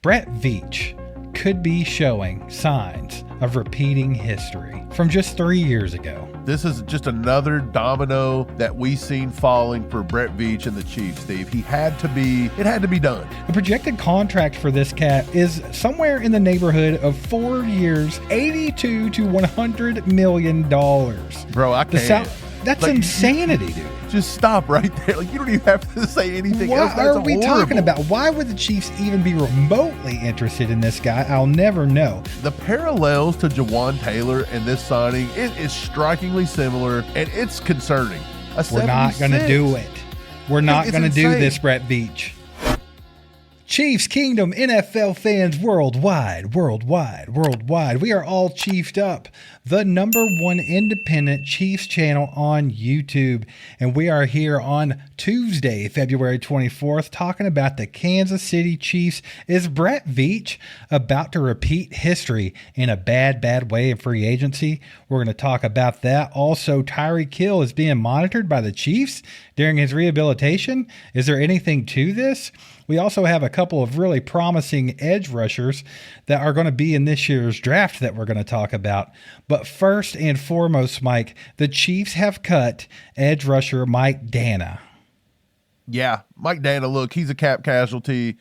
Brett Veach could be showing signs of repeating history from just 3 years ago. This is just another domino that we seen falling for Brett Veach and the Chiefs, Steve. It had to be done. The projected contract for this cat is somewhere in the neighborhood of 4 years, $82 to $100 million. Bro, I can't. That's insanity, dude. Just stop right there. Like, you don't even have to say anything else. What are we talking about? Why would the Chiefs even be remotely interested in this guy? I'll never know. The parallels to Jawaan Taylor and this signing, it is strikingly similar, and it's concerning. We're not going to do it. We're not going to do this, Brett Veach. Chiefs Kingdom, NFL fans worldwide. We are all chiefed up. The #1 independent Chiefs channel on YouTube. And we are here on Tuesday, February 24th, talking about the Kansas City Chiefs. Is Brett Veach about to repeat history in a bad way in free agency? We're going to talk about that. Also, Tyreek Hill is being monitored by the Chiefs during his rehabilitation. Is there anything to this? We also have a couple of really promising edge rushers that are going to be in this year's draft that we're going to talk about. But first and foremost, Mike, the Chiefs have cut edge rusher Mike Danna. Yeah, Mike Danna, look, he's a cap casualty.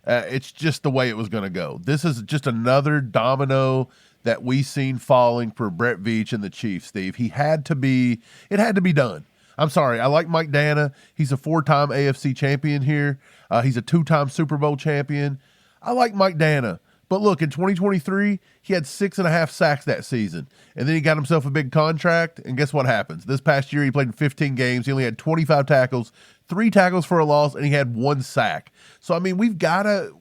It's just the way it was going to go. This is just another domino that we seen falling for Brett Veach and the Chiefs, Steve. It had to be done. I'm sorry. I like Mike Danna. He's a 4-time AFC champion here. He's a 2-time Super Bowl champion. I like Mike Danna. But look, in 2023, he had 6.5 sacks that season. And then he got himself a big contract. And guess what happens? This past year, he played in 15 games. He only had 25 tackles, 3 tackles for a loss, and he had 1 sack. So, I mean, we've got to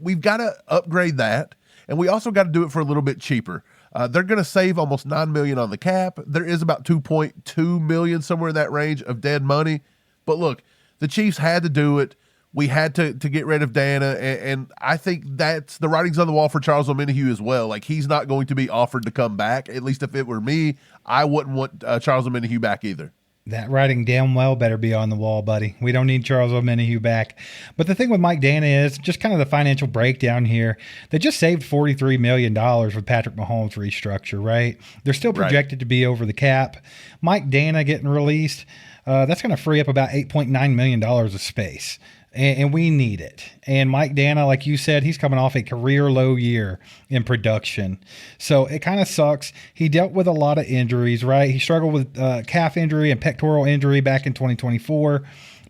upgrade that. And we also got to do it for a little bit cheaper. They're going to save almost $9 million on the cap. There is about $2.2 million, somewhere in that range, of dead money. But look, the Chiefs had to do it. We had to get rid of Danna, and I think that's the writing's on the wall for Charles Omenihu as well. Like, he's not going to be offered to come back. At least if it were me, I wouldn't want Charles Omenihu back either. That writing damn well better be on the wall, buddy. We don't need Charles Omenihu back. But the thing with Mike Danna is just kind of the financial breakdown here. They just saved $43 million with Patrick Mahomes' restructure, right? They're still projected to be over the cap. Mike Danna getting released, that's going to free up about $8.9 million of space. And we need it. And Mike Danna, like you said, he's coming off a career low year in production. So it kind of sucks. He dealt with a lot of injuries, right? He struggled with calf injury and pectoral injury back in 2024.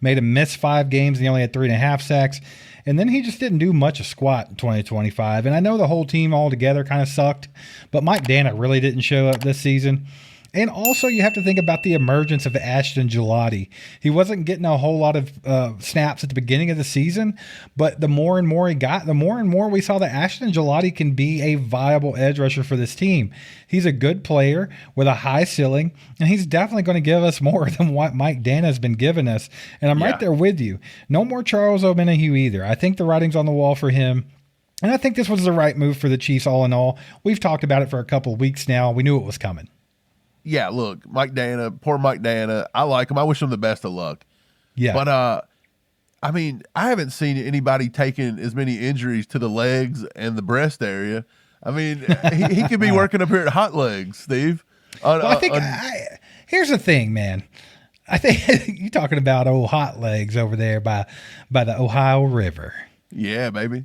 Made him miss 5 games and he only had 3.5 sacks. And then he just didn't do much of squat in 2025. And I know the whole team altogether kind of sucked, but Mike Danna really didn't show up this season. And also, you have to think about the emergence of Ashton Gillotte. He wasn't getting a whole lot of snaps at the beginning of the season, but the more and more he got, the more and more we saw that Ashton Gillotte can be a viable edge rusher for this team. He's a good player with a high ceiling, and he's definitely going to give us more than what Mike Danna has been giving us. And I'm right there with you. No more Charles Omenihu either. I think the writing's on the wall for him. And I think this was the right move for the Chiefs all in all. We've talked about it for a couple of weeks now. We knew it was coming. Yeah, look, Mike Danna, poor Mike Danna. I like him. I wish him the best of luck. Yeah. But, I mean, I haven't seen anybody taking as many injuries to the legs and the breast area. I mean, he could be working up here at Hot Legs, Steve. Here's the thing, man. I think you're talking about old Hot Legs over there by the Ohio River. Yeah, baby.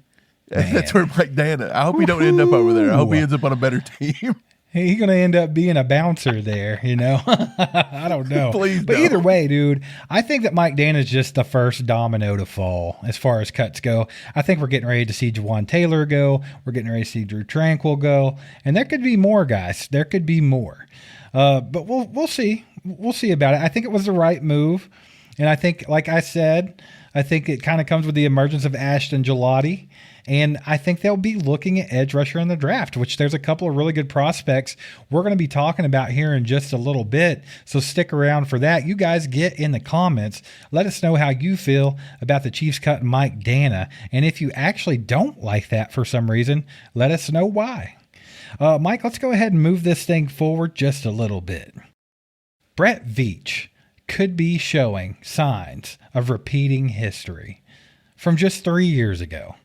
Man. That's where Mike Danna. I hope he don't end up over there. I hope he ends up on a better team. He's going to end up being a bouncer there, you know? I don't know. Please But don't. Either way, dude, I think that Mike Danna is just the first domino to fall as far as cuts go. I think we're getting ready to see Jawaan Taylor go. We're getting ready to see Drew Tranquil go. And there could be more, guys. There could be more. But we'll see. We'll see about it. I think it was the right move. And I think, like I said, I think it kind of comes with the emergence of Ashton Gillotte. And I think they'll be looking at edge rusher in the draft, which there's a couple of really good prospects we're going to be talking about here in just a little bit. So stick around for that. You guys get in the comments. Let us know how you feel about the Chiefs cutting Mike Danna. And if you actually don't like that for some reason, let us know why. Mike, let's go ahead and move this thing forward just a little bit. Brett Veach could be showing signs of repeating history from just 3 years ago.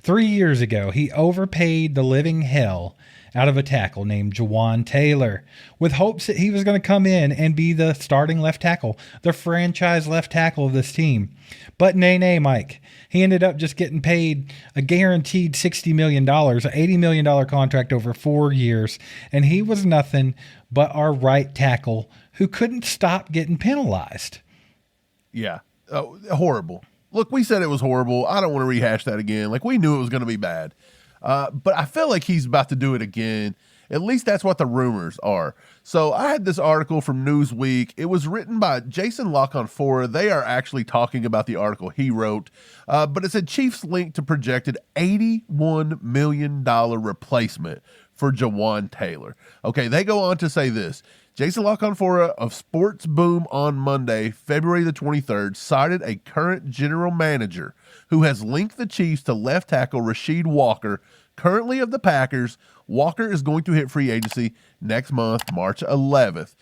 3 years ago, he overpaid the living hell out of a tackle named Jawaan Taylor with hopes that he was going to come in and be the starting left tackle, the franchise left tackle of this team. But nay, Mike. He ended up just getting paid a guaranteed $60 million, an $80 million contract over 4 years, and he was nothing but our right tackle who couldn't stop getting penalized. Yeah, horrible. Look, we said it was horrible. I don't want to rehash that again. Like, we knew it was going to be bad. But I feel like he's about to do it again. At least that's what the rumors are. So I had this article from Newsweek. It was written by Jason Lockenfora. They are actually talking about the article he wrote. But it said Chiefs linked to projected $81 million replacement for Jawaan Taylor. Okay, they go on to say this. Jason Lockenfora of Sports Boom on Monday, February the 23rd, cited a current general manager who has linked the Chiefs to left tackle Rasheed Walker, currently of the Packers. Walker is going to hit free agency next month, March 11th.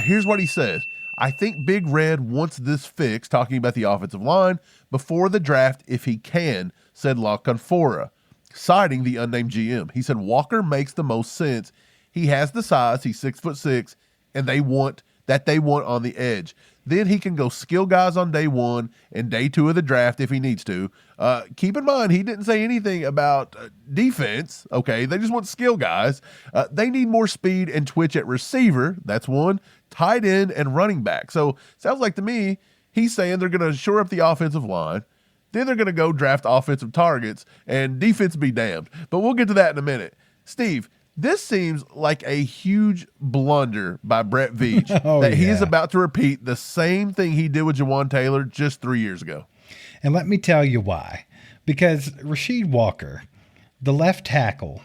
Here's what he says. I think Big Red wants this fixed, talking about the offensive line, before the draft if he can, said Lockenfora, citing the unnamed GM. He said Walker makes the most sense. He has the size. He's 6'6", and they want on the edge. Then he can go skill guys on day one and day two of the draft if he needs to. Keep in mind, he didn't say anything about defense. Okay, they just want skill guys. They need more speed and twitch at receiver. That's one. Tight end and running back. So sounds like to me, he's saying they're going to shore up the offensive line. Then they're going to go draft offensive targets and defense be damned. But we'll get to that in a minute. Steve, this seems like a huge blunder by Brett Veach that he is about to repeat the same thing he did with Jawaan Taylor just 3 years ago. And let me tell you why. Because Rasheed Walker, the left tackle,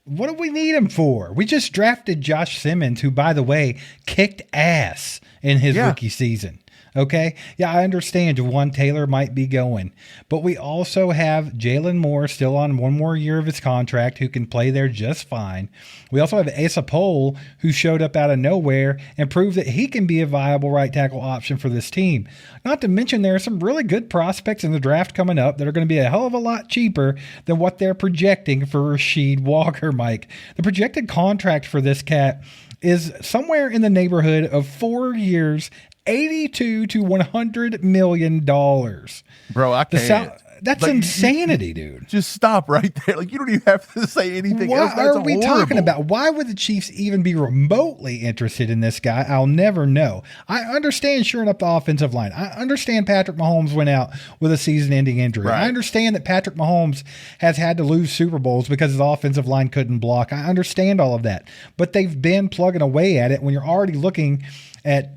what do we need him for? We just drafted Josh Simmons, who, by the way, kicked ass in his rookie season. Okay? Yeah, I understand Jawaan Taylor might be going. But we also have Jalen Moore still on one more year of his contract who can play there just fine. We also have Asa Pohl, who showed up out of nowhere and proved that he can be a viable right tackle option for this team. Not to mention there are some really good prospects in the draft coming up that are going to be a hell of a lot cheaper than what they're projecting for Rasheed Walker, Mike. The projected contract for this cat is somewhere in the neighborhood of 4 years, $82 to $100 million. Bro, I can't. That's insanity, dude. Just stop right there. Like, you don't even have to say anything else. What are we talking about? Why would the Chiefs even be remotely interested in this guy? I'll never know. I understand shoring up the offensive line. I understand Patrick Mahomes went out with a season-ending injury. Right. I understand that Patrick Mahomes has had to lose Super Bowls because his offensive line couldn't block. I understand all of that. But they've been plugging away at it when you're already looking at,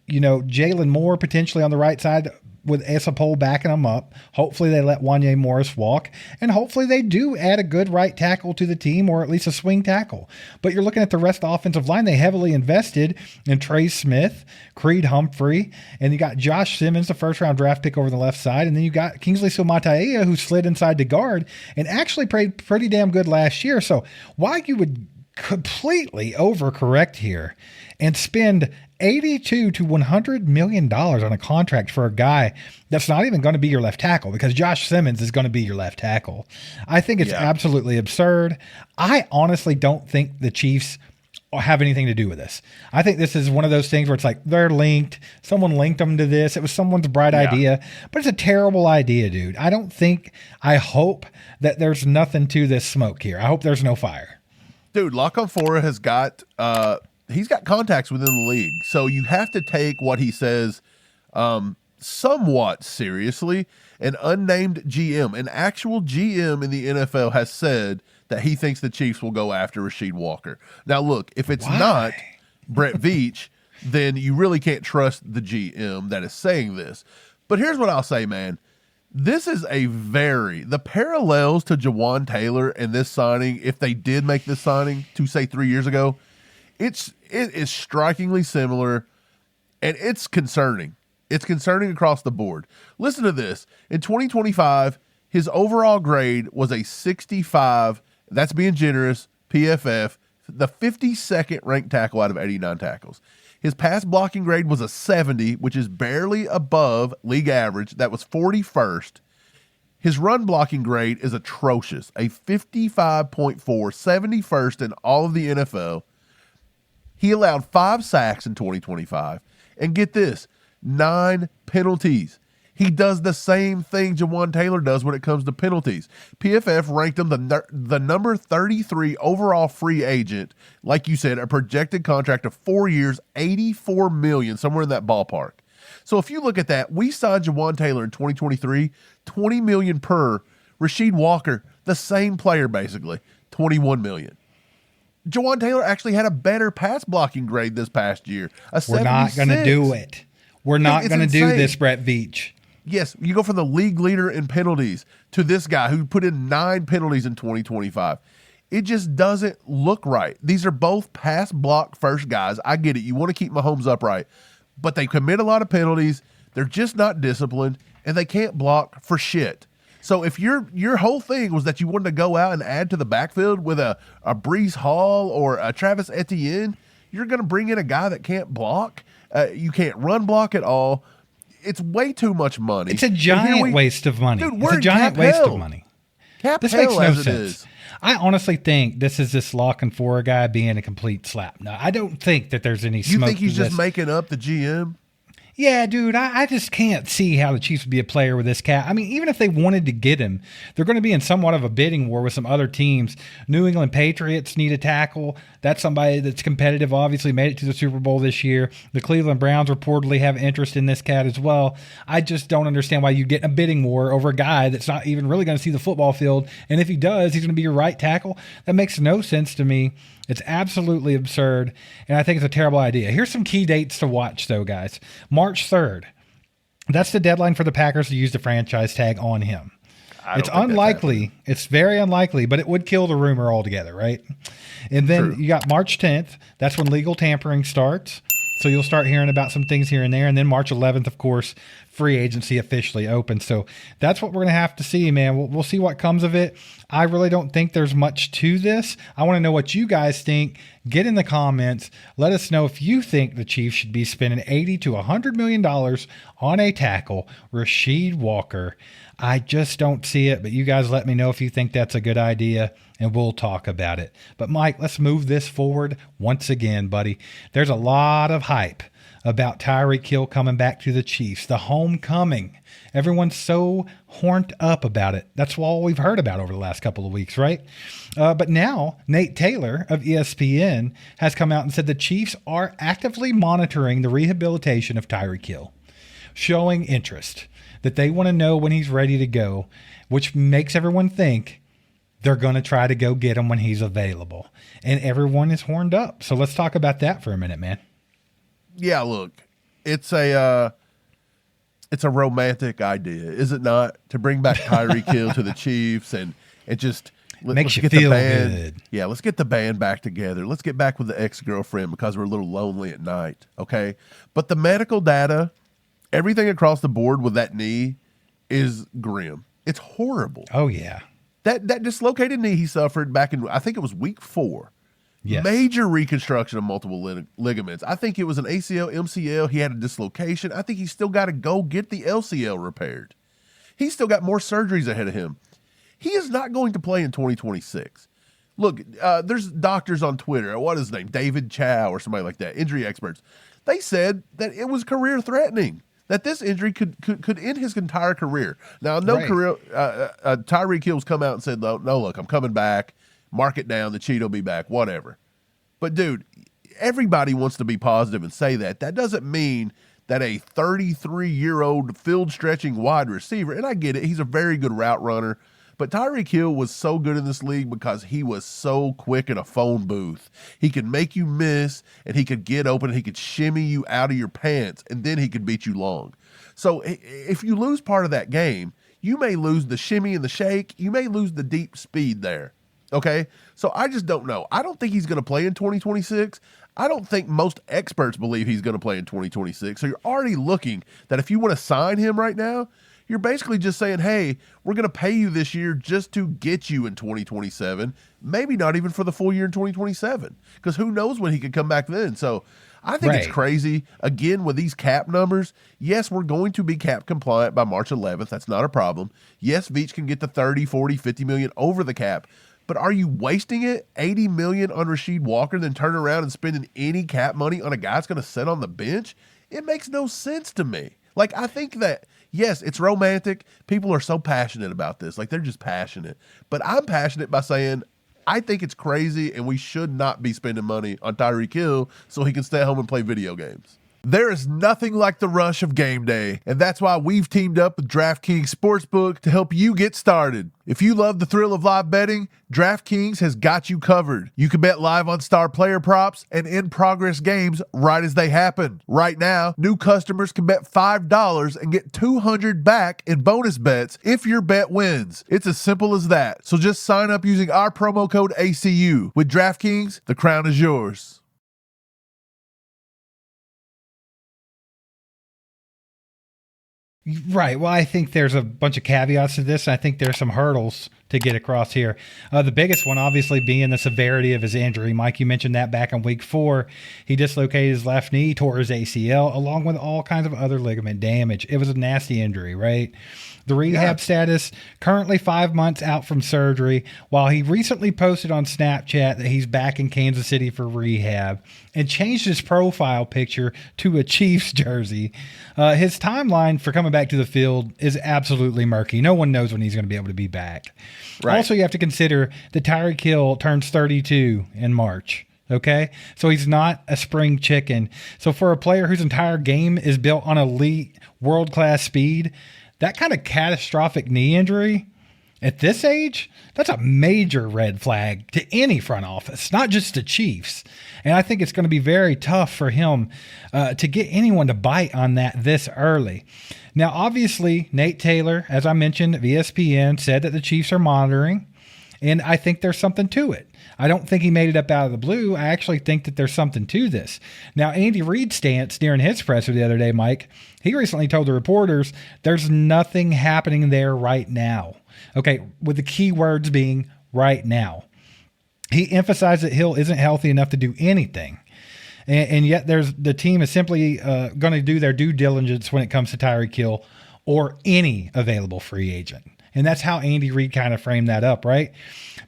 Jalen Moore potentially on the right side with Asa Pohl backing them up. Hopefully they let Wanya Morris walk, and hopefully they do add a good right tackle to the team, or at least a swing tackle. But you're looking at the rest of the offensive line. They heavily invested in Trey Smith, Creed Humphrey, and you got Josh Simmons, the first-round draft pick over the left side, and then you got Kingsley Suamataia, who slid inside the guard and actually played pretty damn good last year. So why you would completely overcorrect here and spend $82 to $100 million on a contract for a guy that's not even going to be your left tackle, because Josh Simmons is going to be your left tackle. I think it's absolutely absurd. I honestly don't think the Chiefs have anything to do with this. I think this is one of those things where it's like they're linked. Someone linked them to this. It was someone's bright idea, but it's a terrible idea, dude. I hope that there's nothing to this smoke here. I hope there's no fire. Dude, Lockenfora has got he's got contacts within the league, so you have to take what he says somewhat seriously. An unnamed GM, an actual GM in the NFL, has said that he thinks the Chiefs will go after Rasheed Walker. Now, look, if it's not Brett Veach, then you really can't trust the GM that is saying this. But here's what I'll say, man. This is the parallels to Jawaan Taylor and this signing, if they did make this signing to say 3 years ago, it is strikingly similar, and it's concerning. It's concerning across the board. Listen to this. In 2025, his overall grade was a 65. That's being generous. PFF, the 52nd ranked tackle out of 89 tackles. His pass blocking grade was a 70, which is barely above league average. That was 41st. His run blocking grade is atrocious, a 55.4, 71st in all of the NFL. He allowed 5 sacks in 2025. And get this, 9 penalties. He does the same thing Jawaan Taylor does when it comes to penalties. PFF ranked him the number 33 overall free agent. Like you said, a projected contract of 4 years, $84 million, somewhere in that ballpark. So if you look at that, we signed Jawaan Taylor in 2023, $20 million per. Rasheed Walker, the same player basically, $21 million. Jawaan Taylor actually had a better pass blocking grade this past year. We're not going to do it. We're not going to do this, Brett Veach. Yes, you go from the league leader in penalties to this guy who put in 9 penalties in 2025. It just doesn't look right. These are both pass block first guys. I get it. You want to keep Mahomes upright, but they commit a lot of penalties. They're just not disciplined, and they can't block for shit. So if your whole thing was that you wanted to go out and add to the backfield with a Breece Hall or a Travis Etienne, you're going to bring in a guy that can't block. You can't run block at all. It's way too much money. It's a giant waste of money. Dude, it's a giant waste of money. This makes no sense. I honestly think this is this lock and four guy being a complete slap. No, I don't think that there's any smoke. You think he's just making up the GM? Yeah, dude, I just can't see how the Chiefs would be a player with this cap. I mean, even if they wanted to get him, they're going to be in somewhat of a bidding war with some other teams. New England Patriots need a tackle. That's somebody that's competitive, obviously made it to the Super Bowl this year. The Cleveland Browns reportedly have interest in this cat as well. I just don't understand why you get in a bidding war over a guy that's not even really going to see the football field. And if he does, he's going to be your right tackle. That makes no sense to me. It's absolutely absurd, and I think it's a terrible idea. Here's some key dates to watch, though, guys. March 3rd. That's the deadline for the Packers to use the franchise tag on him. It's unlikely. It's very unlikely, but it would kill the rumor altogether, right? And then you got March 10th. That's when legal tampering starts. So you'll start hearing about some things here and there. And then March 11th, of course, free agency officially opens. So that's what we're going to have to see, man. We'll see what comes of it. I really don't think there's much to this. I want to know what you guys think. Get in the comments. Let us know if you think the Chiefs should be spending $80 to $100 million on a tackle, Rasheed Walker. I just don't see it, but you guys let me know if you think that's a good idea, and we'll talk about it. But, Mike, let's move this forward once again, buddy. There's a lot of hype about Tyreek Hill coming back to the Chiefs, the homecoming. Everyone's so horned up about it. That's all we've heard about over the last couple of weeks, right? But now Nate Taylor of ESPN has come out and said the Chiefs are actively monitoring the rehabilitation of Tyreek Hill, showing interest, that they want to know when he's ready to go, which makes everyone think they're going to try to go get him when he's available. And everyone is horned up. So let's talk about that for a minute, man. Yeah, look, it's a romantic idea, is it not? To bring back Tyreek Hill to the Chiefs and just makes you feel good. Yeah, let's get the band back together. Let's get back with the ex-girlfriend because we're a little lonely at night, okay? But the medical data, everything across the board with that knee is grim. It's horrible. Oh, yeah. That dislocated knee he suffered back in, I think it was week 4. Yes. Major reconstruction of multiple ligaments. I think it was an ACL, MCL. He had a dislocation. I think he's still got to go get the LCL repaired. He's still got more surgeries ahead of him. He is not going to play in 2026. Look, there's doctors on Twitter. What is his name? David Chow or somebody like that, injury experts. They said that it was career threatening, that this injury could end his entire career. Now, Tyreek Hill's come out and said, no, look, I'm coming back. Mark it down. The cheat will be back, whatever. But, dude, everybody wants to be positive and say that. That doesn't mean that a 33-year-old field-stretching wide receiver, and I get it, he's a very good route runner, but Tyreek Hill was so good in this league because he was so quick in a phone booth. He could make you miss, and he could get open, and he could shimmy you out of your pants, and then he could beat you long. So if you lose part of that game, you may lose the shimmy and the shake. You may lose the deep speed there. Okay, so I just don't know. I don't think he's going to play in 2026. I don't think most experts believe he's going to play in 2026. So you're already looking that if you want to sign him right now, you're basically just saying, hey, we're going to pay you this year just to get you in 2027, maybe not even for the full year in 2027, because who knows when he could come back then. So I think it's crazy. Again, with these cap numbers, yes, we're going to be cap compliant by March 11th. That's not a problem. Yes, Veach can get to 30, 40, 50 million over the cap. But are you wasting it, 80 million on Rasheed Walker, then turn around and spending any cap money on a guy that's going to sit on the bench? It makes no sense to me. Like, I think that, yes, it's romantic. People are so passionate about this. Like, they're just passionate. But I'm passionate by saying, I think it's crazy and we should not be spending money on Tyreek Hill so he can stay home and play video games. There is nothing like the rush of game day, and that's why we've teamed up with DraftKings Sportsbook to help you get started. If you love the thrill of live betting, DraftKings has got you covered. You can bet live on star player props and in-progress games right as they happen. Right now, new customers can bet $5 and get $200 back in bonus bets if your bet wins. It's as simple as that. So just sign up using our promo code ACU. With DraftKings, the crown is yours. Right. Well, I think there's a bunch of caveats to this. I think there's some hurdles to get across here. The biggest one, obviously, being the severity of his injury. Mike, you mentioned that back in week 4. He dislocated his left knee, tore his ACL, along with all kinds of other ligament damage. It was a nasty injury, right? The rehab status, currently 5 months out from surgery, while he recently posted on Snapchat that he's back in Kansas City for rehab and changed his profile picture to a Chiefs jersey. His timeline for coming back to the field is absolutely murky. No one knows when he's going to be able to be back. Right. Also, you have to consider that Tyreek Hill turns 32 in March. Okay, so he's not a spring chicken. So for a player whose entire game is built on elite world-class speed, that kind of catastrophic knee injury at this age, that's a major red flag to any front office, not just the Chiefs. And I think it's going to be very tough for him to get anyone to bite on that this early. Now, obviously, Nate Taylor, as I mentioned, of ESPN, said that the Chiefs are monitoring, and I think there's something to it. I don't think he made it up out of the blue. I actually think that there's something to this. Now, Andy Reid's stance during his presser the other day, Mike, he recently told the reporters there's nothing happening there right now. Okay, with the key words being right now. He emphasized that Hill isn't healthy enough to do anything. And yet the team is simply going to do their due diligence when it comes to Tyreek Hill or any available free agent. And that's how Andy Reid kind of framed that up, right?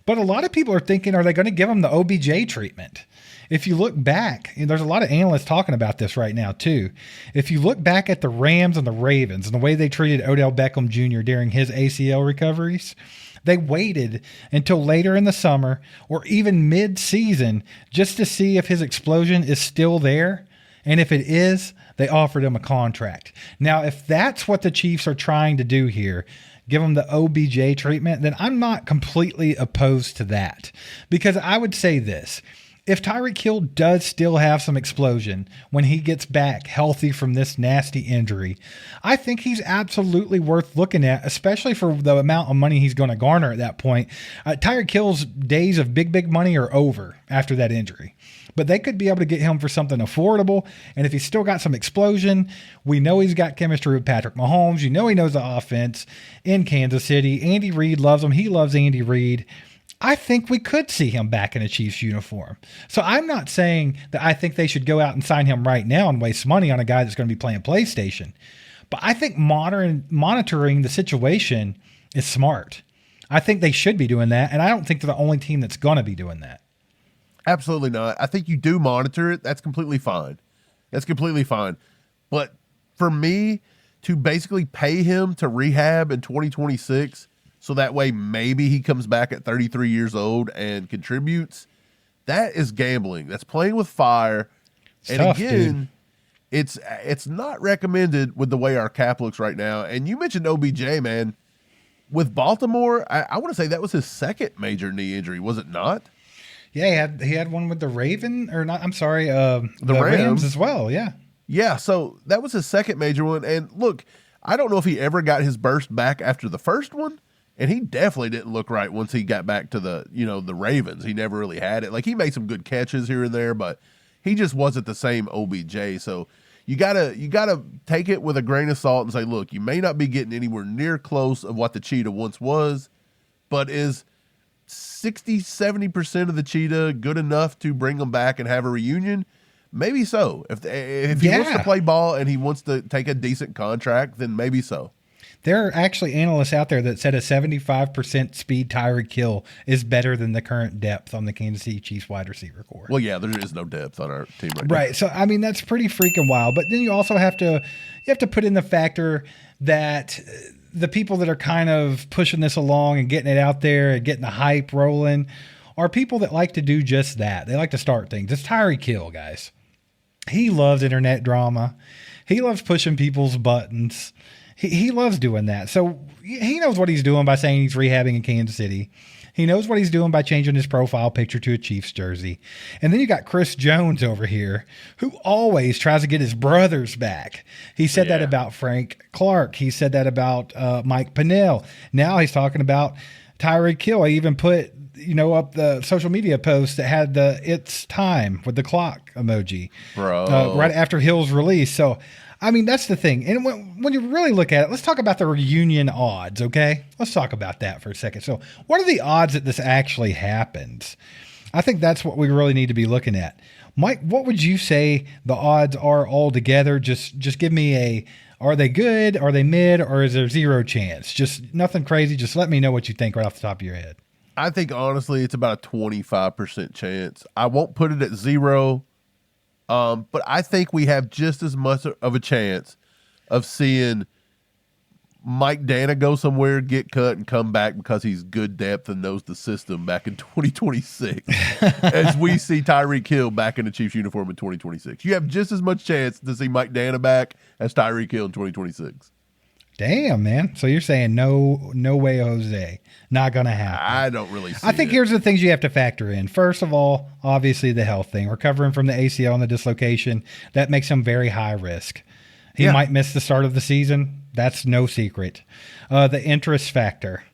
But a lot of people are thinking, are they going to give him the OBJ treatment? If you look back, and there's a lot of analysts talking about this right now too. If you look back at the Rams and the Ravens and the way they treated Odell Beckham Jr. during his ACL recoveries, they waited until later in the summer or even mid-season just to see if his explosion is still there. And if it is, they offered him a contract. Now, if that's what the Chiefs are trying to do here, give him the OBJ treatment, then I'm not completely opposed to that. Because I would say this, if Tyreek Hill does still have some explosion when he gets back healthy from this nasty injury, I think he's absolutely worth looking at, especially for the amount of money he's going to garner at that point. Tyreek Hill's days of big money are over after that injury. But they could be able to get him for something affordable. And if he's still got some explosion, we know he's got chemistry with Patrick Mahomes. You know he knows the offense in Kansas City. Andy Reid loves him. He loves Andy Reid. I think we could see him back in a Chiefs uniform. So I'm not saying that I think they should go out and sign him right now and waste money on a guy that's going to be playing PlayStation. But I think monitoring the situation is smart. I think they should be doing that. And I don't think they're the only team that's going to be doing that. Absolutely not. I think you do monitor it. That's completely fine. That's completely fine. But for me to basically pay him to rehab in 2026 so that way maybe he comes back at 33 years old and contributes, that is gambling. That's playing with fire. And tough, again, dude. It's not recommended with the way our cap looks right now. And you mentioned OBJ, man. With Baltimore, I want to say that was his second major knee injury, was it not? Yeah, he had one with the Raven, or not, I'm sorry, the Rams as well, yeah. Yeah, so that was his second major one. And look, I don't know if he ever got his burst back after the first one, and he definitely didn't look right once he got back to the Ravens. He never really had it. Like, he made some good catches here and there, but he just wasn't the same OBJ. So you gotta take it with a grain of salt and say, look, you may not be getting anywhere near close of what the Cheetah once was, but is 60-70% of the Cheetah good enough to bring them back and have a reunion? maybe so. If he wants to play ball and he wants to take a decent contract, then maybe so. There are actually analysts out there that said a 75% speed Tyreek Hill is better than the current depth on the Kansas City Chiefs wide receiver core. Well, yeah, there is no depth on our team right now. Right. So, I mean, that's pretty freaking wild. But then you also have to put in the factor that the people that are kind of pushing this along and getting it out there and getting the hype rolling are people that like to do just that. They like to start things. It's Tyreek Hill, guys. He loves internet drama. He loves pushing people's buttons. He loves doing that. So he knows what he's doing by saying he's rehabbing in Kansas City. He knows what he's doing by changing his profile picture to a Chiefs jersey. And then you got Chris Jones over here, who always tries to get his brothers back. He said that about Frank Clark. He said that about Mike Pennell. Now he's talking about Tyreek Hill. He even put up the social media post that had the "it's time" with the clock emoji, bro, right after Hill's release. So, I mean, that's the thing. And when you really look at it, let's talk about the reunion odds, okay? Let's talk about that for a second. So, what are the odds that this actually happens? I think that's what we really need to be looking at. Mike, what would you say the odds are altogether? Just give me are they good? Are they mid? Or is there zero chance? Just nothing crazy. Just let me know what you think right off the top of your head. I think, honestly, it's about a 25% chance. I won't put it at zero, but I think we have just as much of a chance of seeing Mike Danna go somewhere, get cut, and come back because he's good depth and knows the system back in 2026 as we see Tyreek Hill back in the Chiefs uniform in 2026. You have just as much chance to see Mike Danna back as Tyreek Hill in 2026. Damn, man. So you're saying no way, Jose. Not going to happen. I don't really see I think it. Here's the things you have to factor in. First of all, obviously the health thing. Recovering from the ACL and the dislocation, that makes him very high risk. He might miss the start of the season. That's no secret. The interest factor.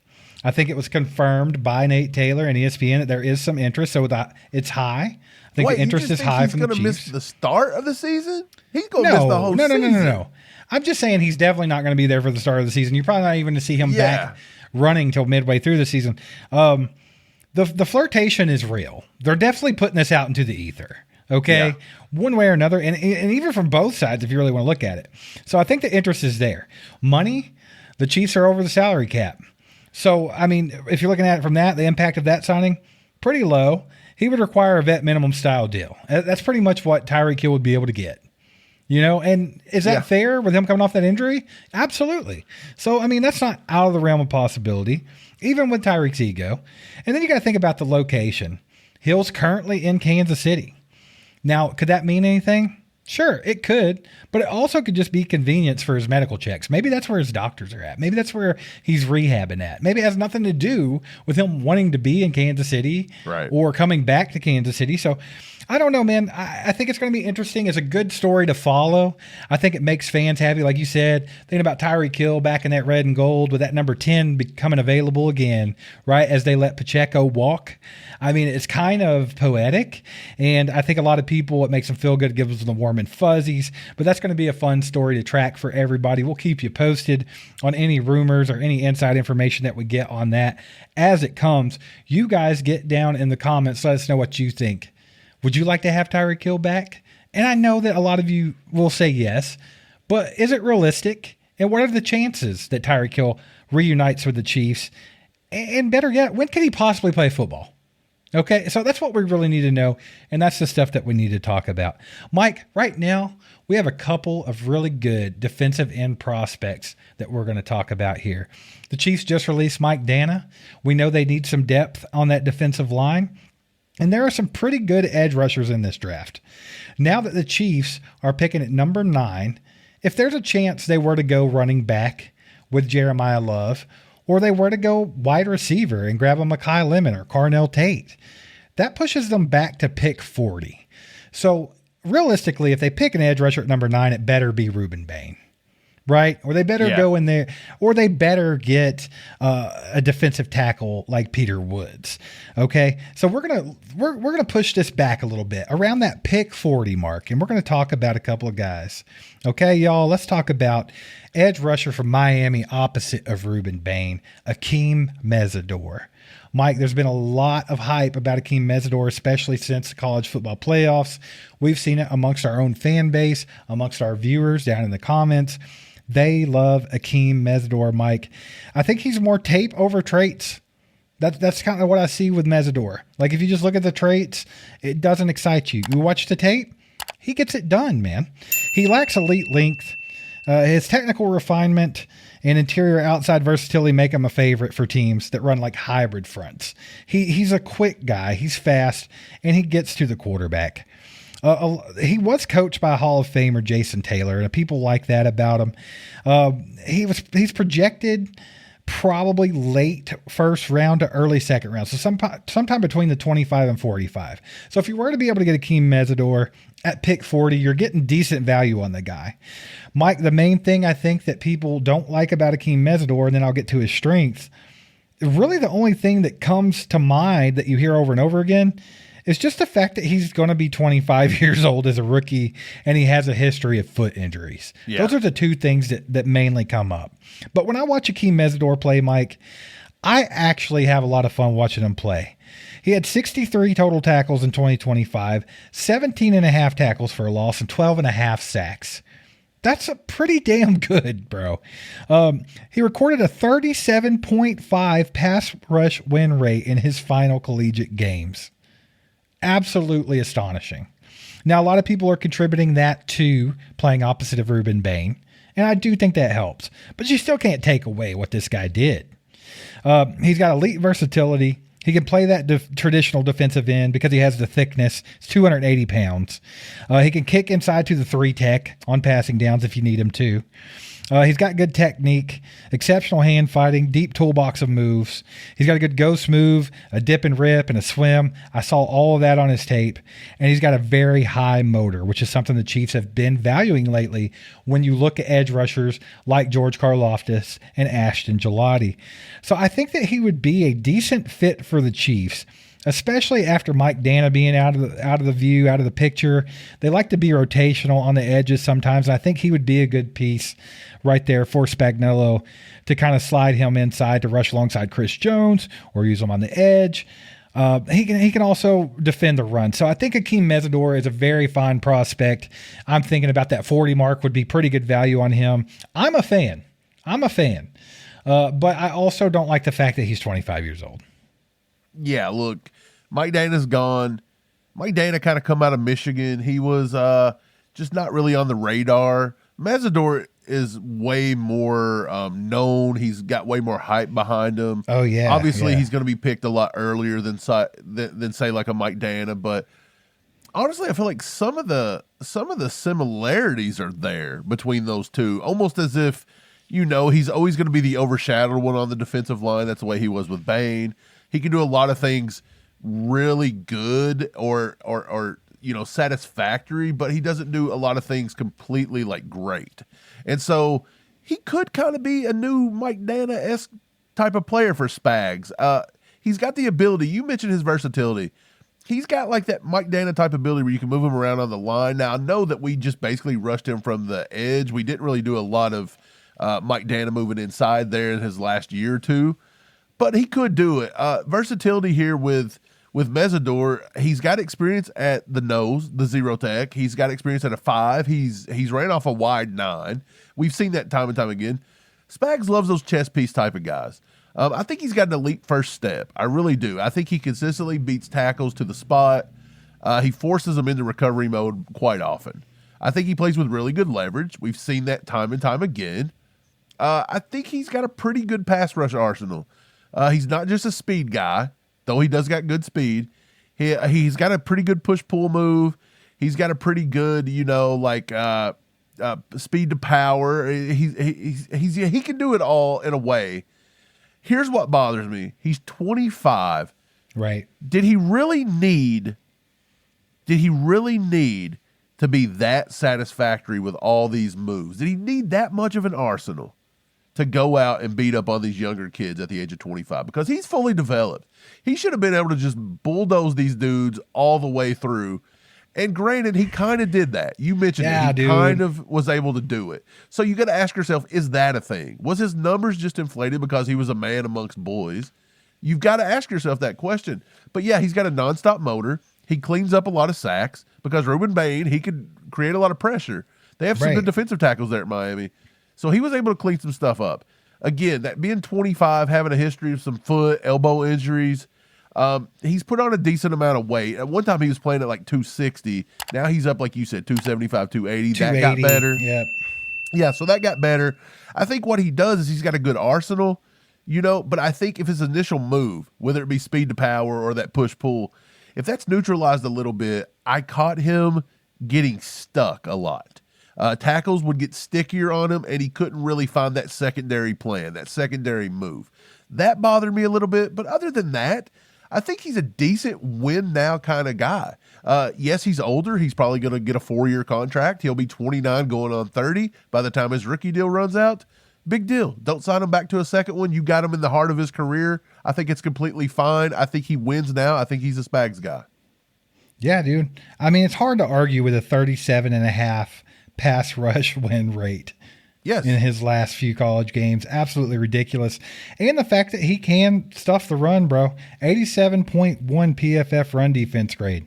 I think it was confirmed by Nate Taylor and ESPN that there is some interest, so it's high. I think the interest is high from the Chiefs. He's going to miss the start of the season? He's going to miss the whole season. No. I'm just saying he's definitely not going to be there for the start of the season. You're probably not even going to see him back running till midway through the season. The flirtation is real. They're definitely putting this out into the ether. Okay, one way or another, and even from both sides, if you really want to look at it. So I think the interest is there. Money, the Chiefs are over the salary cap. So, I mean, if you're looking at it from that, the impact of that signing, pretty low. He would require a vet minimum style deal. That's pretty much what Tyreek Hill would be able to get. And is that fair with him coming off that injury? Absolutely. So, I mean, that's not out of the realm of possibility, even with Tyreek's ego. And then you got to think about the location. Hill's currently in Kansas City. Now, could that mean anything? Sure, it could, but it also could just be convenience for his medical checks. Maybe that's where his doctors are at. Maybe that's where he's rehabbing at. Maybe it has nothing to do with him wanting to be in Kansas City or coming back to Kansas City. So I don't know, man. I think it's going to be interesting. It's a good story to follow. I think it makes fans happy. Like you said, thinking about Tyreek Hill back in that red and gold with that number 10 becoming available again, right, as they let Pacheco walk. I mean, it's kind of poetic, and I think a lot of people, it makes them feel good, gives them the warm and fuzzies, but that's going to be a fun story to track for everybody. We'll keep you posted on any rumors or any inside information that we get on that as it comes. You guys get down in the comments. Let us know what you think. Would you like to have Tyreek Hill back? And I know that a lot of you will say yes, but is it realistic? And what are the chances that Tyreek Hill reunites with the Chiefs? And better yet, when can he possibly play football? Okay, so that's what we really need to know, and that's the stuff that we need to talk about. Mike, right now, we have a couple of really good defensive end prospects that we're going to talk about here. The Chiefs just released Mike Danna. We know they need some depth on that defensive line, and there are some pretty good edge rushers in this draft. Now that the Chiefs are picking at number 9, if there's a chance they were to go running back with Jeremiah Love, or they were to go wide receiver and grab a Mekhi Lemon or Carnell Tate, that pushes them back to pick 40. So realistically, if they pick an edge rusher at number 9, it better be Ruben Bain, right? Or they better go in there, or they better get a defensive tackle like Peter Woods. Okay, so we're gonna push this back a little bit around that pick 40 mark, and we're gonna talk about a couple of guys. Okay, y'all, let's talk about edge rusher from Miami opposite of Ruben Bain, Akeem Meador. Mike, there's been a lot of hype about Akeem Mesidor, especially since the college football playoffs. We've seen it amongst our own fan base, amongst our viewers down in the comments. They love Akeem Mesidor, Mike. I think he's more tape over traits. That's kind of what I see with Mesidor. Like, if you just look at the traits, it doesn't excite you. You watch the tape, he gets it done, man. He lacks elite length. His technical refinement and interior outside versatility make him a favorite for teams that run like hybrid fronts. He's a quick guy. He's fast, and he gets to the quarterback. He was coached by Hall of Famer Jason Taylor, and people like that about him. He's projected probably late first round to early second round, so sometime between the 25 and 45. So if you were to be able to get Akeem Mesidor at pick 40, you're getting decent value on the guy. Mike, the main thing I think that people don't like about Akeem Mesidor, and then I'll get to his strengths, really the only thing that comes to mind that you hear over and over again is just the fact that he's going to be 25 years old as a rookie, and he has a history of foot injuries. Yeah. Those are the two things that mainly come up. But when I watch Akeem Mesidor play, Mike, I actually have a lot of fun watching him play. He had 63 total tackles in 2025, 17 and a half tackles for a loss, and 12 and a half sacks. That's a pretty damn good, bro. He recorded a 37.5 pass rush win rate in his final collegiate games. Absolutely astonishing. Now, a lot of people are contributing that to playing opposite of Ruben Bain, and I do think that helps. But you still can't take away what this guy did. He's got elite versatility. He can play that traditional defensive end because he has the thickness. It's 280 pounds. He can kick inside to the 3 tech on passing downs if you need him to. He's got good technique, exceptional hand fighting, deep toolbox of moves. He's got a good ghost move, a dip and rip, and a swim. I saw all of that on his tape. And he's got a very high motor, which is something the Chiefs have been valuing lately when you look at edge rushers like George Karlaftis and Ashton Gelati. So I think that he would be a decent fit for the Chiefs, especially after Mike Danna being out of the view, out of the picture. They like to be rotational on the edges sometimes. And I think he would be a good piece right there for Spagnuolo to kind of slide him inside to rush alongside Chris Jones or use him on the edge. He can also defend the run. So I think Akeem Mesidor is a very fine prospect. I'm thinking about that 40 mark would be pretty good value on him. I'm a fan. But I also don't like the fact that he's 25 years old. Yeah, look, Mike Danna's gone. Mike Danna kind of come out of Michigan. He was just not really on the radar. Mesidor is way more known. He's got way more hype behind him. Oh yeah, obviously yeah. He's going to be picked a lot earlier than say like a Mike Danna. But honestly, I feel like some of the similarities are there between those two, almost as if he's always going to be the overshadowed one on the defensive line. That's the way he was with Bain. He can do a lot of things really good or satisfactory, but he doesn't do a lot of things completely like great. And so he could kind of be a new Mike Danna-esque type of player for Spags. He's got the ability. You mentioned his versatility. He's got like that Mike Danna type ability where you can move him around on the line. Now, I know that we just basically rushed him from the edge. We didn't really do a lot of Mike Danna moving inside there in his last year or two. But he could do it. Versatility here with Mesidor. He's got experience at the nose, the 0 tech. He's got experience at a 5. He's ran off a wide 9. We've seen that time and time again. Spags loves those chess piece type of guys. I think he's got an elite first step. I really do. I think he consistently beats tackles to the spot. He forces them into recovery mode quite often. I think he plays with really good leverage. We've seen that time and time again. I think he's got a pretty good pass rush arsenal. He's not just a speed guy, though he does got good speed. He's got a pretty good push-pull move. He's got a pretty good, speed to power. He can do it all in a way. Here's what bothers me. He's 25. Right. Did he really need to be that satisfactory with all these moves? Did he need that much of an arsenal to go out and beat up on these younger kids at the age of 25? Because he's fully developed. He should have been able to just bulldoze these dudes all the way through. And granted, he kind of did that. You mentioned it. He kind of was able to do it. So you got to ask yourself, is that a thing? Was his numbers just inflated because he was a man amongst boys? You've got to ask yourself that question. But yeah, he's got a nonstop motor. He cleans up a lot of sacks because Ruben Bain, he could create a lot of pressure. They have some good defensive tackles there at Miami. So he was able to clean some stuff up. Again, that being 25, having a history of some foot, elbow injuries, he's put on a decent amount of weight. At one time, he was playing at like 260. Now he's up, like you said, 275, 280. That got better. Yep. Yeah, so that got better. I think what he does is he's got a good arsenal, but I think if his initial move, whether it be speed to power or that push-pull, if that's neutralized a little bit, I caught him getting stuck a lot. Tackles would get stickier on him, and he couldn't really find that secondary plan, that secondary move. That bothered me a little bit, but other than that, I think he's a decent win-now kind of guy. Yes, he's older. He's probably going to get a 4-year contract. He'll be 29 going on 30 by the time his rookie deal runs out. Big deal. Don't sign him back to a second one. You got him in the heart of his career. I think it's completely fine. I think he wins now. I think he's a Spags guy. Yeah, dude. I mean, it's hard to argue with a 37.5 pass rush win rate. Yes. In his last few college games. Absolutely ridiculous. And the fact that he can stuff the run, bro. 87.1 PFF run defense grade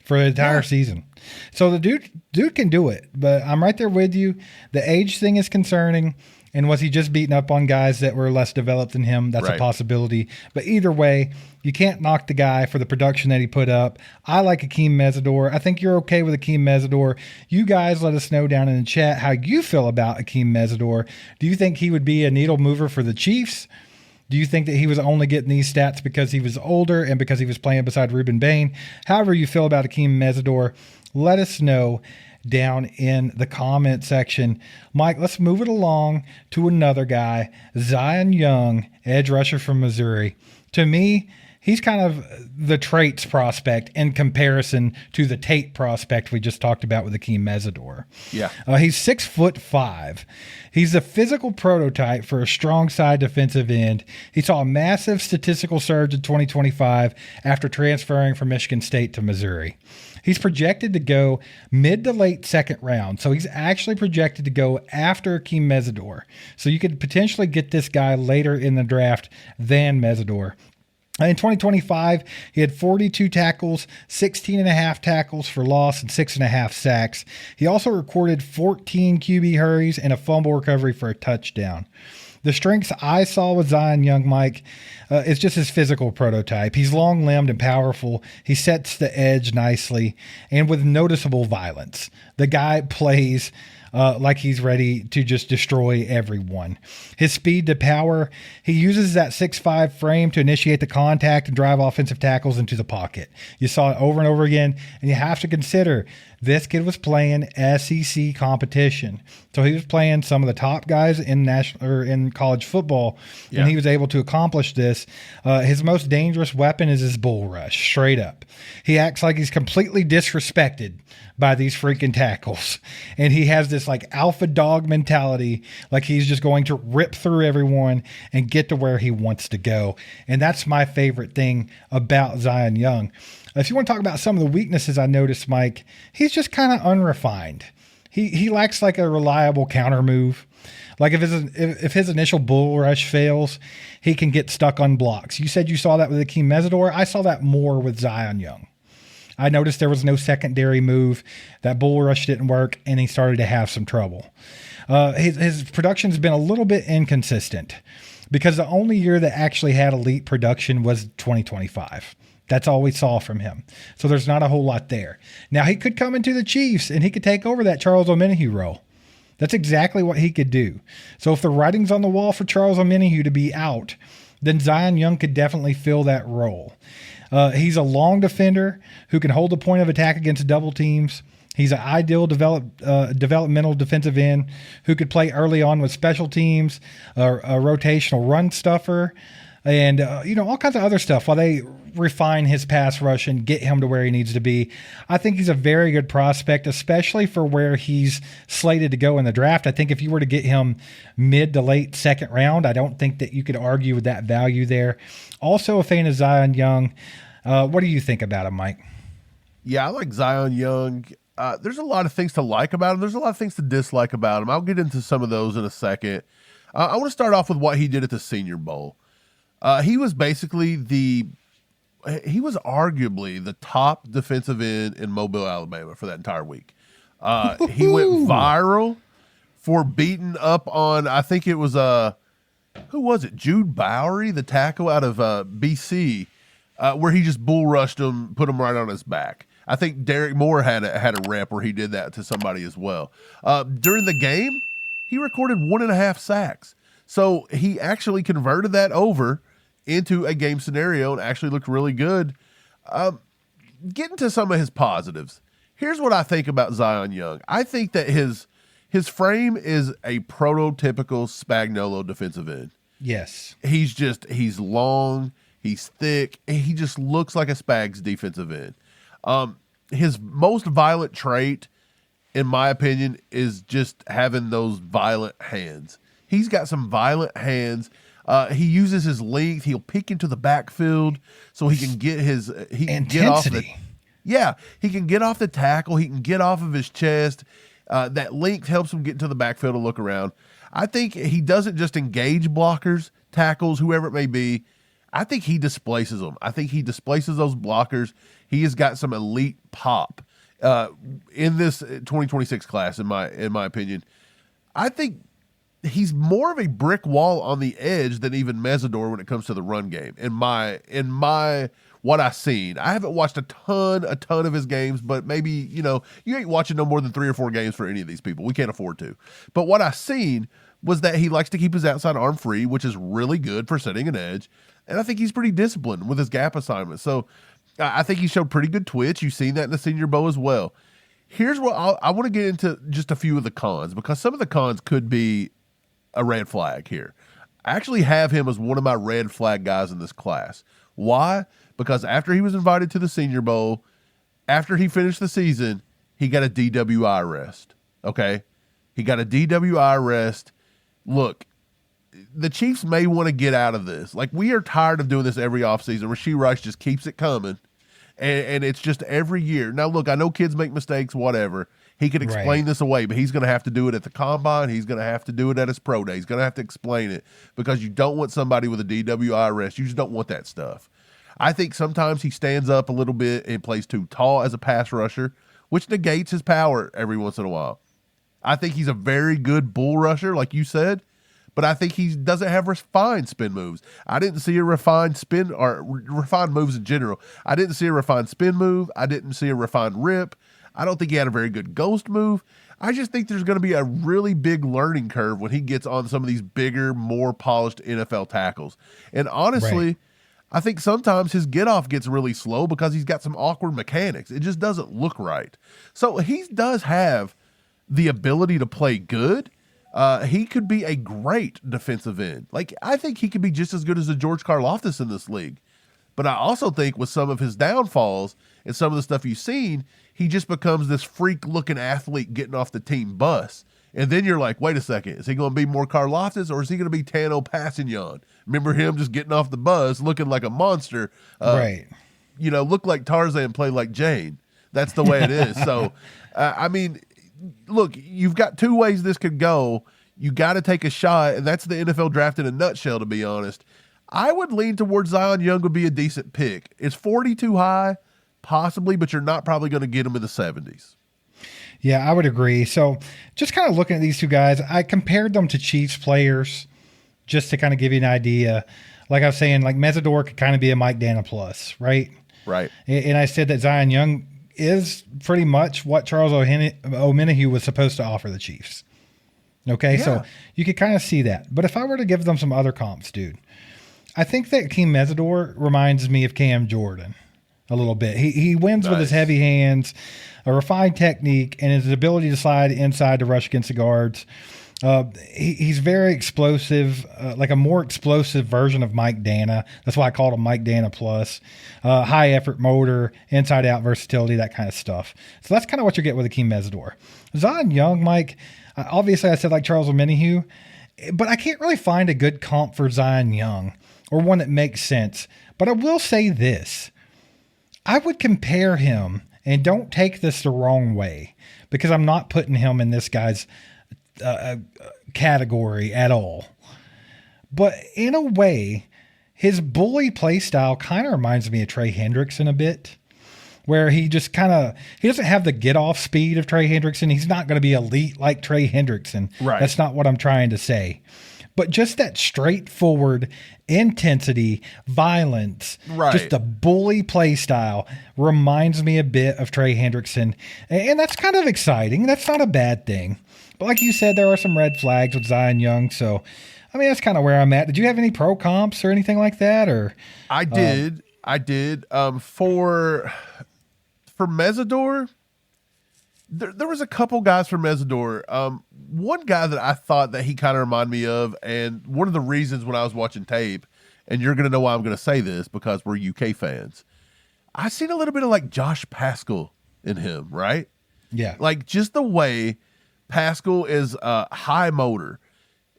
for the entire season. So the dude can do it, but I'm right there with you. The age thing is concerning. And was he just beating up on guys that were less developed than him? That's a possibility. But either way, you can't knock the guy for the production that he put up. I like Akeem Meador. I think you're okay with Akeem Meador. You guys let us know down in the chat how you feel about Akeem Meador. Do you think he would be a needle mover for the Chiefs? Do you think that he was only getting these stats because he was older and because he was playing beside Ruben Bain? However you feel about Akeem Meador, let us know down in the comment section. Mike, let's move it along to another guy, Zion Young, edge rusher from Missouri. To me, he's kind of the traits prospect in comparison to the Tate prospect we just talked about with Akeem Meador. Yeah. He's 6'5". He's a physical prototype for a strong side defensive end. He saw a massive statistical surge in 2025 after transferring from Michigan State to Missouri. He's projected to go mid to late second round. So he's actually projected to go after Akeem Meador. So you could potentially get this guy later in the draft than Meador. In 2025, he had 42 tackles, 16.5 tackles for loss, and 6.5 sacks. He also recorded 14 QB hurries and a fumble recovery for a touchdown. The strengths I saw with Zion Young, Mike, is just his physical prototype. He's long-limbed and powerful. He sets the edge nicely and with noticeable violence. The guy plays like he's ready to just destroy everyone. His speed to power, he uses that 6'5" frame to initiate the contact and drive offensive tackles into the pocket. You saw it over and over again, and you have to consider this kid was playing SEC competition. So he was playing some of the top guys in national or in college football, and he was able to accomplish this. His most dangerous weapon is his bull rush, straight up. He acts like he's completely disrespected by these freaking tackles. And he has this like alpha dog mentality, like he's just going to rip through everyone and get to where he wants to go. And that's my favorite thing about Zion Young. If you want to talk about some of the weaknesses I noticed, Mike, he's just kind of unrefined. He lacks like a reliable counter move. Like if his initial bull rush fails, he can get stuck on blocks. You said you saw that with Akeem Meador. I saw that more with Zion Young. I noticed there was no secondary move. That bull rush didn't work, and he started to have some trouble. His production's been a little bit inconsistent because the only year that actually had elite production was 2025. That's all we saw from him. So there's not a whole lot there. Now, he could come into the Chiefs, and he could take over that Charles Omenihu role. That's exactly what he could do. So if the writing's on the wall for Charles Omenihu to be out, then Zion Young could definitely fill that role. He's a long defender who can hold the point of attack against double teams. He's an ideal developmental defensive end who could play early on with special teams, a rotational run stuffer, and all kinds of other stuff while they refine his pass rush and get him to where he needs to be. I think he's a very good prospect, especially for where he's slated to go in the draft. I think if you were to get him mid to late second round, I don't think that you could argue with that value there. Also a fan of Zion Young. What do you think about him, Mike? Yeah, I like Zion Young. There's a lot of things to like about him. There's a lot of things to dislike about him. I'll get into some of those in a second. I want to start off with what he did at the Senior Bowl. He was basically he was arguably the top defensive end in Mobile, Alabama for that entire week. He went viral for beating up on, I think it was, who was it? Jude Bowery, the tackle out of BC, where he just bull rushed him, put him right on his back. I think Derek Moore had a rep where he did that to somebody as well. During the game, he recorded 1.5 sacks. So he actually converted that over into a game scenario and actually looked really good. Getting to some of his positives. Here's what I think about Zion Young. I think that his frame is a prototypical Spagnuolo defensive end. Yes. He's long, he's thick, and he just looks like a Spags defensive end. His most violent trait, in my opinion, is just having those violent hands. He's got some violent hands. He uses his length. He'll peek into the backfield so he can get he can get off he can get off the tackle. He can get off of his chest. That length helps him get into the backfield and look around. I think he doesn't just engage blockers, tackles, whoever it may be. I think he displaces them. I think he displaces those blockers. He has got some elite pop in this 2026 class, in my opinion. I think he's more of a brick wall on the edge than even Meador when it comes to the run game. In my what I've seen, I haven't watched a ton of his games, but maybe you ain't watching no more than 3 or 4 games for any of these people. We can't afford to. But what I've seen was that he likes to keep his outside arm free, which is really good for setting an edge. And I think he's pretty disciplined with his gap assignments. So I think he showed pretty good twitch. You've seen that in the Senior Bowl as well. Here's what I want to get into, just a few of the cons, because some of the cons could be a red flag here. I actually have him as one of my red flag guys in this class. Why? Because after he was invited to the Senior Bowl, after he finished the season, he got a DWI arrest. Okay? He got a DWI arrest. Look, the Chiefs may want to get out of this. Like, we are tired of doing this every offseason. Rasheed Rice just keeps it coming, and it's just every year. Now, look, I know kids make mistakes, whatever. He could explain this away, but he's going to have to do it at the combine. He's going to have to do it at his pro day. He's going to have to explain it, because you don't want somebody with a DWI arrest. You just don't want that stuff. I think sometimes he stands up a little bit and plays too tall as a pass rusher, which negates his power every once in a while. I think he's a very good bull rusher, like you said, but I think he doesn't have refined spin moves. I didn't see a refined spin, or refined moves in general. I didn't see a refined spin move. I didn't see a refined rip. I don't think he had a very good ghost move. I just think there's going to be a really big learning curve when he gets on some of these bigger, more polished NFL tackles. And honestly, I think sometimes his get-off gets really slow because he's got some awkward mechanics. It just doesn't look right. So he does have the ability to play good. He could be a great defensive end. Like, I think he could be just as good as a George Karlaftis in this league. But I also think with some of his downfalls and some of the stuff you've seen, he just becomes this freak-looking athlete getting off the team bus. And then you're like, wait a second, is he going to be more Karlaftis, or is he going to be Tano Passignon? Remember him just getting off the bus looking like a monster? Look like Tarzan, play like Jane. That's the way it is. So, I mean, look, you've got 2 ways this could go. You got to take a shot, and that's the NFL draft in a nutshell, to be honest. I would lean towards Zion Young would be a decent pick. Is 40 too high? Possibly, but you're not probably going to get him in the 70s. Yeah, I would agree. So just kind of looking at these 2 guys, I compared them to Chiefs players just to kind of give you an idea. Like I was saying, like Meador could kind of be a Mike Danna plus, right? Right. And I said that Zion Young is pretty much what Charles Omenihu was supposed to offer the Chiefs. Okay, so you could kind of see that. But if I were to give them some other comps, dude, I think that Keem Meador reminds me of Cam Jordan a little bit. He wins with his heavy hands, a refined technique, and his ability to slide inside to rush against the guards. He's very explosive, like a more explosive version of Mike Danna. That's why I called him Mike Danna plus. High effort motor, inside out versatility, that kind of stuff. So that's kind of what you get with Keem Meador. Zion Young, Mike, obviously I said like Charles Omenihu, but I can't really find a good comp for Zion Young or one that makes sense. But I will say this. I would compare him, and don't take this the wrong way, because I'm not putting him in this guy's category at all. But in a way, his bully play style kind of reminds me of Trey Hendrickson a bit, where he just he doesn't have the get off speed of Trey Hendrickson. He's not going to be elite like Trey Hendrickson. Right. That's not what I'm trying to say. But just that straightforward intensity, violence, right. just the bully play style reminds me a bit of Trey Hendrickson. And that's kind of exciting. That's not a bad thing. But like you said, there are some red flags with Zion Young. So, I mean, that's kind of where I'm at. Did you have any pro comps or anything like that? Or I did. For Meador, there was a couple guys for Meador. One guy that I thought that he kind of reminded me of, and one of the reasons when I was watching tape, and you're going to know why I'm going to say this because we're UK fans, I seen a little bit of like Josh Paschal in him, right? Yeah. Like just the way Paschal is high motor.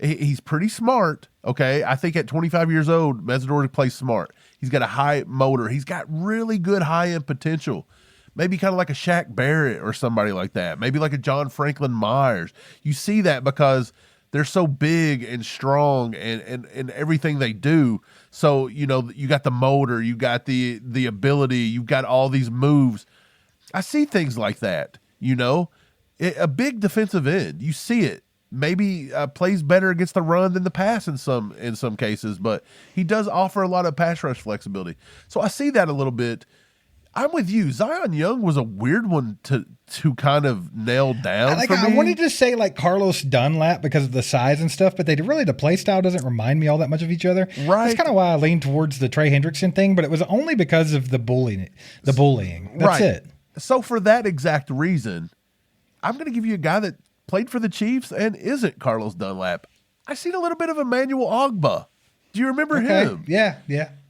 He's pretty smart, okay? I think at 25 years old, Meador plays smart. He's got a high motor. He's got really good high-end potential. Maybe kind of like a Shaq Barrett or somebody like that. Maybe like a John Franklin Myers. You see that because they're so big and strong and everything they do. So, you know, you got the motor, you got the ability, you got all these moves. I see things like that, you know. A big defensive end, you see it. Maybe plays better against the run than the pass in some cases, but he does offer a lot of pass rush flexibility. So I see that a little bit. I'm with you. Zion Young was a weird one to kind of nail down for me. I wanted to say like Carlos Dunlap because of the size and stuff, but the play style doesn't remind me all that much of each other. Right. That's kind of why I leaned towards the Trey Hendrickson thing, but it was only because of the bullying. That's right. It. So for that exact reason, I'm going to give you a guy that played for the Chiefs and isn't Carlos Dunlap. I seen a little bit of Emmanuel Ogbah. Do you remember him? Yeah.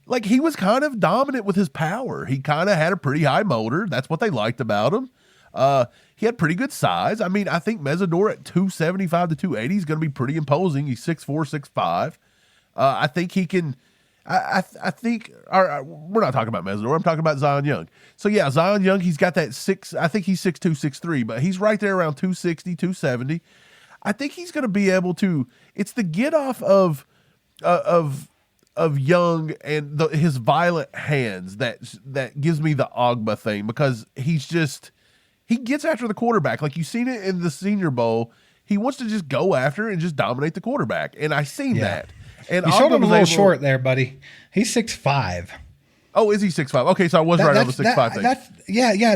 Like he was kind of dominant with his power. He kind of had a pretty high motor. That's what they liked about him. He had pretty good size. I mean, I think Meador at 275 to 280 is going to be pretty imposing. He's 6'4", 6'5". I think he can. I think. We're not talking about Meador. I'm talking about Zion Young. So yeah, Zion Young. He's got that six. I think he's 6'2", 6'3", but he's right there around 260, 270. I think he's going to be able to. It's the get off of Young and his violent hands that gives me the Ogbah thing, because he gets after the quarterback. Like you've seen it in the Senior Bowl. He wants to just go after and just dominate the quarterback. And I seen that. And you showed him a little short there, buddy. He's 6'5". Oh, is he 6'5"? Okay, so I was right on the 6'5" thing.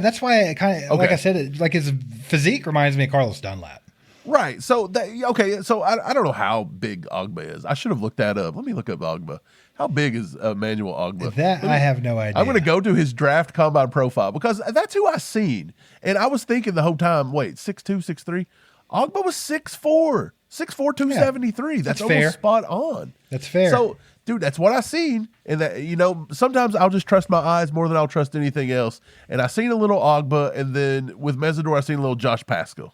That's why I kind of, like I said, like his physique reminds me of Carlos Dunlap. Right. So So I don't know how big Ogbah is. I should have looked that up. Let me look up Ogbah. How big is Emmanuel Ogbah? I have no idea. I'm going to go to his draft combine profile because that's who I seen. And I was thinking the whole time, wait, 6'2", 6'3"? Ogbah was 6'4", 273. Yeah, that's fair. Almost spot on. That's fair. So, dude, that's what I seen. And that, you know, sometimes I'll just trust my eyes more than I'll trust anything else. And I seen a little Ogbah, and then with Meador, I seen a little Josh Paschal.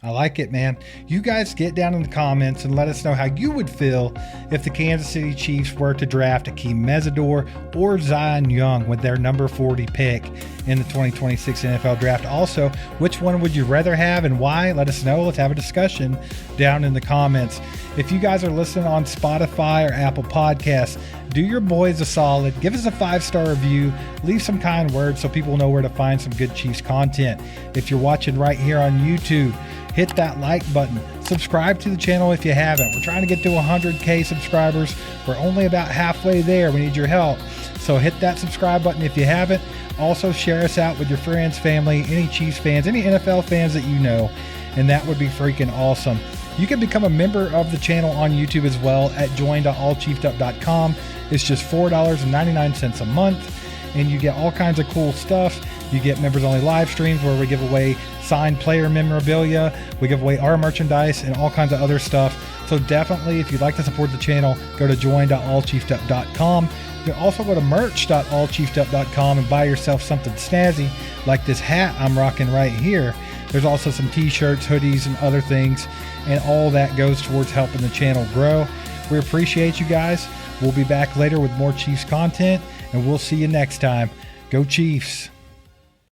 I like it, man. You guys get down in the comments and let us know how you would feel if the Kansas City Chiefs were to draft Akeem Meador or Zion Young with their number 40 pick in the 2026 NFL Draft. Also, which one would you rather have and why? Let us know. Let's have a discussion down in the comments. If you guys are listening on Spotify or Apple Podcasts, do your boys a solid. Give us a 5-star review. Leave some kind words so people know where to find some good Chiefs content. If you're watching right here on YouTube, hit that like button. Subscribe to the channel if you haven't. We're trying to get to 100K subscribers. We're only about halfway there. We need your help. So hit that subscribe button if you haven't. Also share us out with your friends, family, any Chiefs fans, any NFL fans that you know, and that would be freaking awesome. You can become a member of the channel on YouTube as well at join.allchiefedup.com. It's just $4.99 a month, and you get all kinds of cool stuff. You get members-only live streams where we give away signed player memorabilia. We give away our merchandise and all kinds of other stuff. So definitely, if you'd like to support the channel, go to join.allchiefedup.com. You can also go to merch.allchiefedup.com and buy yourself something snazzy like this hat I'm rocking right here. There's also some t-shirts, hoodies, and other things, and all that goes towards helping the channel grow. We appreciate you guys. We'll be back later with more Chiefs content, and we'll see you next time. Go Chiefs.